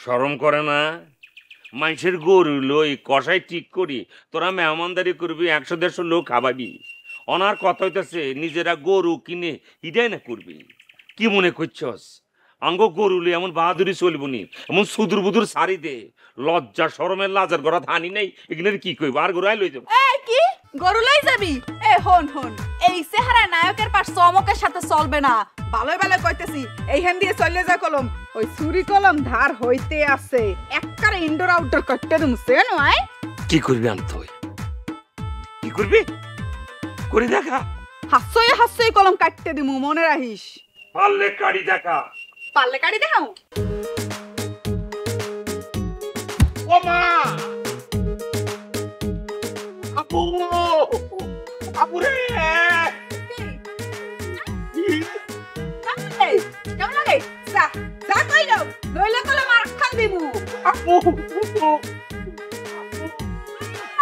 শরম করে না? মানুষের গরু লই কষাই ঠিক করি তোরা মেহমানদারি করবি, 100-150 লোক খাবাবি। অনার কথা হইতেছে নিজেরা গরু কিনে ইটাই না করবি। কি মনে করছস আঙ্গ গরু লই এমন বাহাদুরি চলবনি? এমন সুদূর বুদুর সারি দে, লজ্জা শরমের লাজার গড়া থানি নাই, এগুলো কি কইব? আর গরু আই লই যাব। কি গরু লই যাবি? হন এই চেহারা নায়কের পাশ চমকের সাথে চলবে না। ভালোই ভালো কইতেছি, এইখান দিয়ে চলে যা কলম। ওই ছুরি কলম ধার হইতে আছে, একবারে ইনডোর আউটডোর করতে দিমছে নয়। কি করবি আম তুই? কি করবি করে দেখা? হাসই কলম কাটতে দিমু, মনে রাখিস। পারলে কাড়ি দেখা। পারলে কাটি দেখাও। ও মা! আপু! আপুরে! কেমন লাগে? যা কইলো, নইলে কলম আর খান দিমু। আপু!